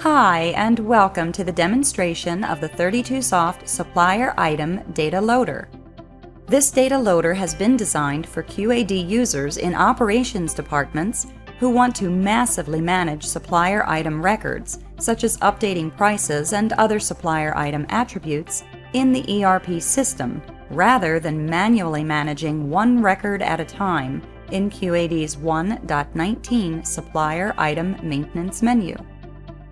Hi, and welcome to the demonstration of the 32Soft Supplier Item Data Loader. This data loader has been designed for QAD users in operations departments who want to massively manage supplier item records, such as updating prices and other supplier item attributes in the ERP system, rather than manually managing one record at a time in QAD's 1.19 Supplier Item Maintenance menu.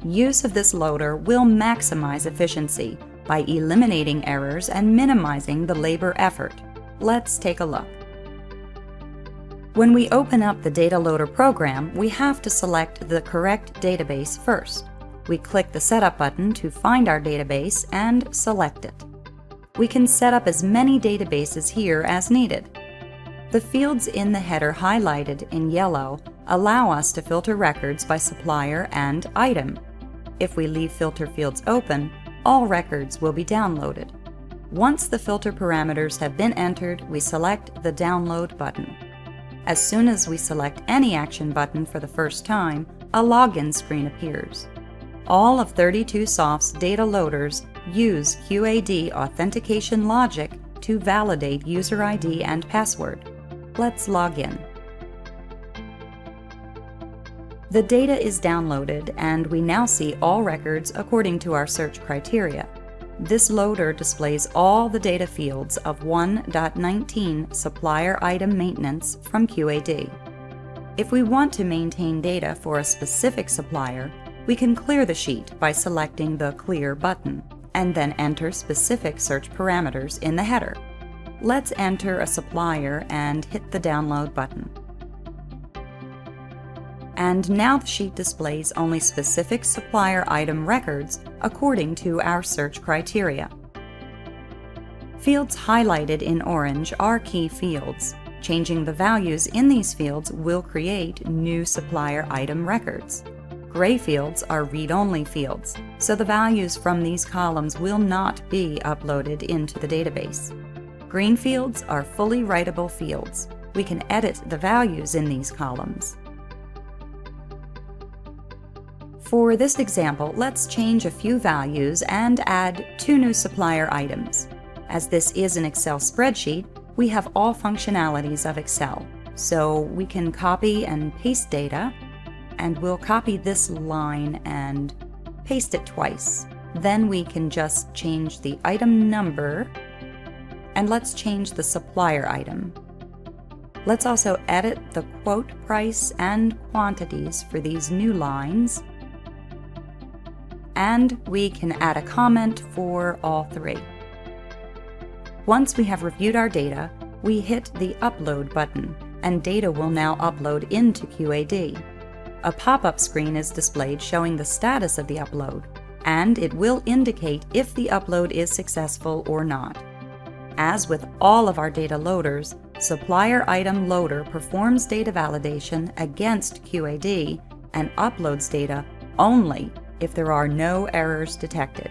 Use of this loader will maximize efficiency by eliminating errors and minimizing the labor effort. Let's take a look. When we open up the data loader program, we have to select the correct database first. We click the Setup button to find our database and select it. We can set up as many databases here as needed. The fields in the header highlighted in yellow allow us to filter records by supplier and item. If we leave filter fields open, all records will be downloaded. Once the filter parameters have been entered, we select the Download button. As soon as we select any action button for the first time, a login screen appears. All of 32Soft's data loaders use QAD authentication logic to validate user ID and password. Let's log in. The data is downloaded, and we now see all records according to our search criteria. This loader displays all the data fields of 1.19 Supplier Item Maintenance from QAD. If we want to maintain data for a specific supplier, we can clear the sheet by selecting the Clear button, and then enter specific search parameters in the header. Let's enter a supplier and hit the Download button. And now the sheet displays only specific supplier item records according to our search criteria. Fields highlighted in orange are key fields. Changing the values in these fields will create new supplier item records. Gray fields are read-only fields, so the values from these columns will not be uploaded into the database. Green fields are fully writable fields. We can edit the values in these columns. For this example, let's change a few values and add 2 new supplier items. As this is an Excel spreadsheet, we have all functionalities of Excel, so we can copy and paste data, and we'll copy this line and paste it twice. Then we can just change the item number, and let's change the supplier item. Let's also edit the quote price and quantities for these new lines, and we can add a comment for all 3. Once we have reviewed our data, we hit the Upload button, and data will now upload into QAD. A pop-up screen is displayed showing the status of the upload, and it will indicate if the upload is successful or not. As with all of our data loaders, Supplier Item Loader performs data validation against QAD and uploads data only if there are no errors detected.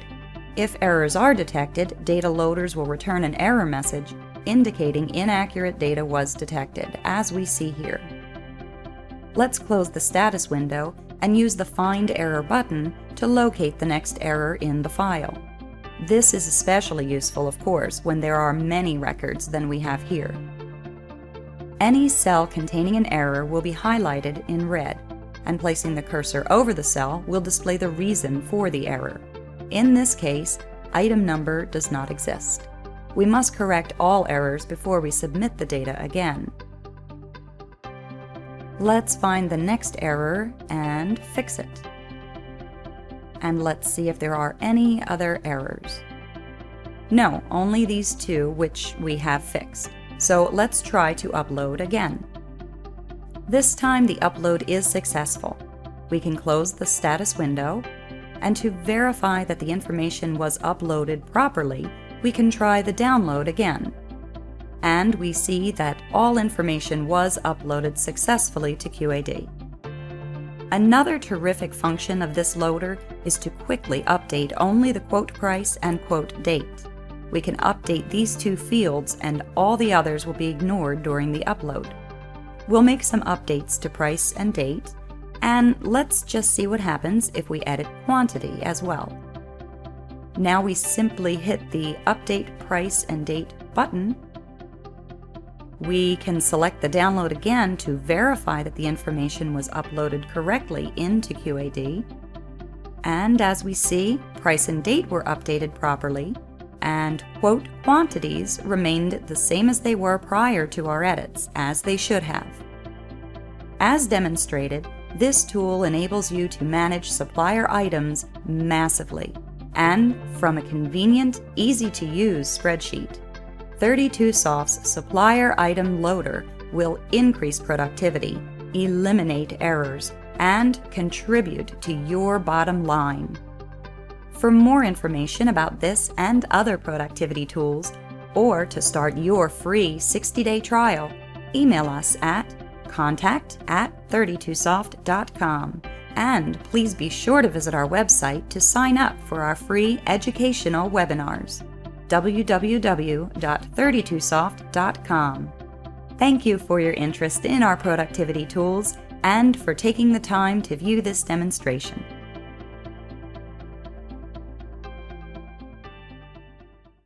If errors are detected, data loaders will return an error message indicating inaccurate data was detected, as we see here. Let's close the status window and use the Find Error button to locate the next error in the file. This is especially useful, of course, when there are many records than we have here. Any cell containing an error will be highlighted in red, and placing the cursor over the cell will display the reason for the error. In this case, item number does not exist. We must correct all errors before we submit the data again. Let's find the next error and fix it. And let's see if there are any other errors. No, only these 2 which we have fixed. So let's try to upload again. This time the upload is successful. We can close the status window, and to verify that the information was uploaded properly, we can try the download again. And we see that all information was uploaded successfully to QAD. Another terrific function of this loader is to quickly update only the quote price and quote date. We can update these 2 fields, and all the others will be ignored during the upload. We'll make some updates to price and date, And let's just see what happens if we edit quantity as well. Now we simply hit the Update Price and Date button. We can select the download again to verify that the information was uploaded correctly into QAD. And as we see, price and date were updated properly, and quote quantities remained the same as they were prior to our edits, as they should have. As demonstrated, this tool enables you to manage supplier items massively, and from a convenient, easy-to-use spreadsheet. 32soft's Supplier Item Loader will increase productivity, eliminate errors, and contribute to your bottom line. For more information about this and other productivity tools, or to start your free 60-day trial, email us at contact@32soft.com. And please be sure to visit our website to sign up for our free educational webinars. www.32soft.com. Thank you for your interest in our productivity tools and for taking the time to view this demonstration.